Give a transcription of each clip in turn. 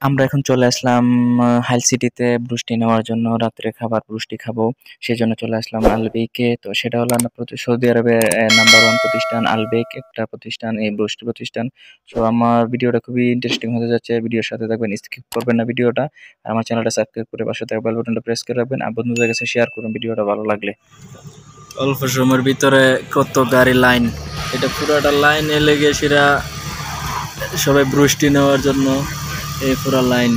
আমরা এখন চলে আসলাম হাইল সিটিতে ব্রুষ্টি নেওয়ার জন্য। রাত্রে খাবার ব্রুষ্টি খাবো, সেজন্য চলে আসলাম আলবেইকে। তো সেটা হলো সৌদি আরবের নাম্বার ওয়ান প্রতিষ্ঠান আলবেক, একটা প্রতিষ্ঠান, এই ব্রুষ্টি প্রতিষ্ঠান। সো আমার ভিডিওটা খুবই ইন্টারেস্টিং হতে যাচ্ছে, ভিডিওর সাথে থাকবেন, স্কিপ করবেন না ভিডিওটা। আর আমার চ্যানেলটা সাবস্ক্রাইব করে পাশে থাকা বেল বাটনটা প্রেস করে রাখবেন, আর বন্ধুদের কাছে শেয়ার করুন ভিডিওটা ভালো লাগলে। অল্প সময়ের ভিতরে কত গাড়ি লাইন, এটা পুরোটা লাইনে লেগে সেরা সবাই ব্রুষ্টি নেওয়ার জন্য। এই পুরা লাইন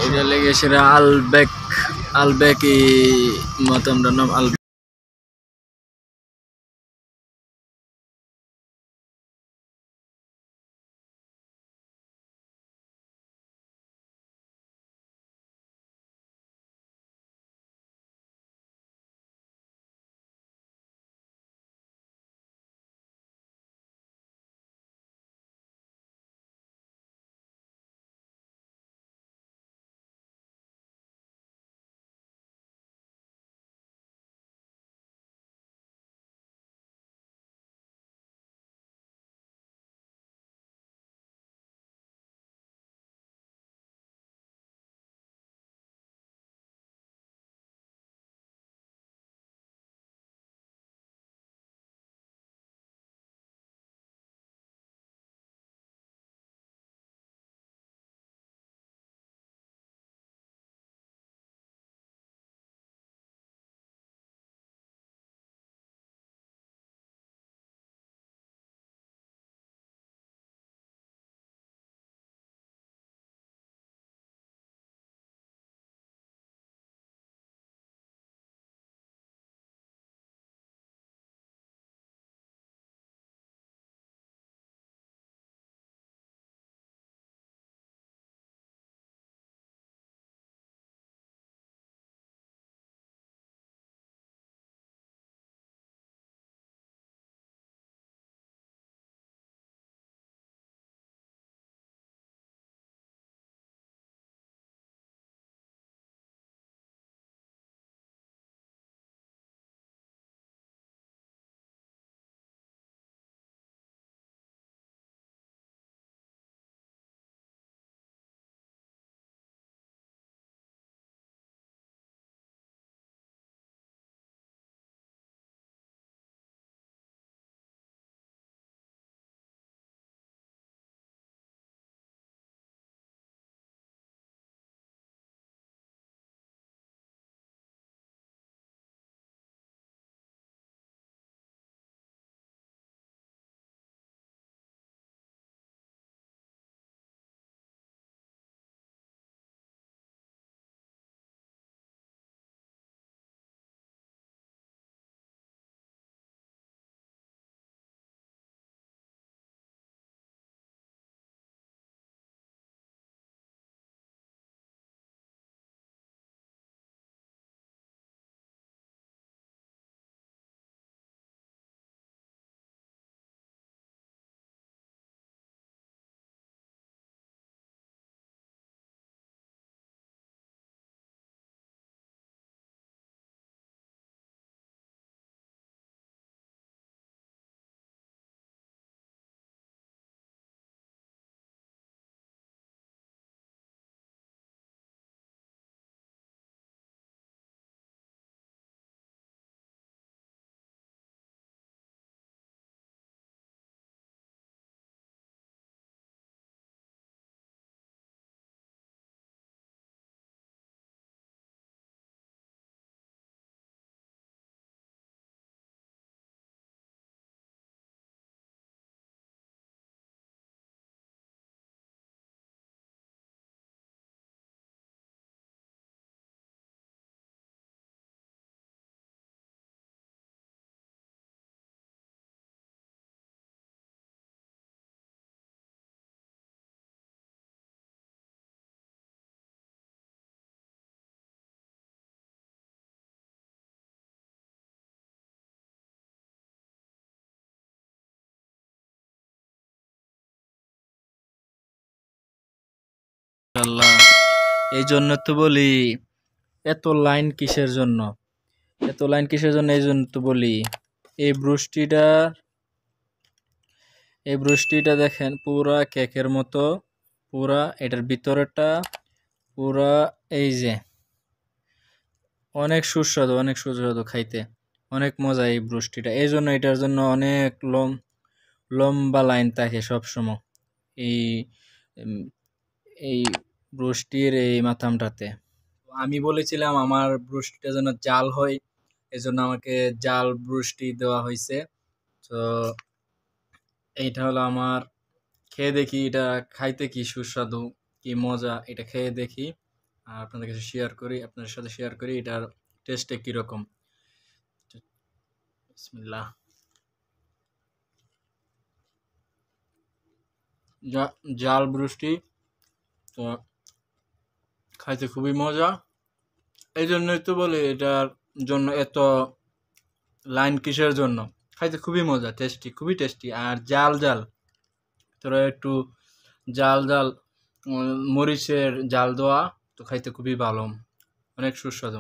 এটা লেগে সেরা আলবেক আলবেক মতমটার নাম আলবেক। আল্লাহ, এই জন্য তো বলি এত লাইন কিসের জন্য, এত লাইন কিসের জন্য, এই জন্য তো বলি এই বৃষ্টিটা এই ব্রুষ্টিটা দেখেন পুরা কেকের মতো, পুরা এটার ভিতরেটা পুরা এই যে অনেক সুস্বাদু, অনেক সুস্বাদু খাইতে, অনেক মজা এই ব্রুষ্টিটা। এই জন্য এটার জন্য অনেক লম্বা লাইন থাকে সবসময় এই উম, এই ব্রুষ্টির এই মাথামটাতে। আমি বলেছিলাম আমার ব্রুষ্টিটা যেন জাল হয়, এজন্য আমাকে জাল ব্রুষ্টি দেওয়া হয়েছে। তো এইটা হলো আমার, খেয়ে দেখি এটা খাইতে কি সুস্বাদু, কি মজা, এটা খেয়ে দেখি আর আপনাদের কাছে শেয়ার করি, আপনাদের সাথে শেয়ার করি এটার টেস্টে কিরকম। বিসমিল্লাহ। জাল ব্রুষ্টি তো খাইতে খুবই মজা, এই জন্যই তো বলি এটার জন্য এত লাইন কিসের জন্য। খাইতে খুবই মজা, টেস্টি, খুবই টেস্টি। আর জাল জাল তোরা একটু জাল জাল মরিচের জাল দেওয়া, তো খাইতে খুবই ভালো, অনেক সুস্বাদু।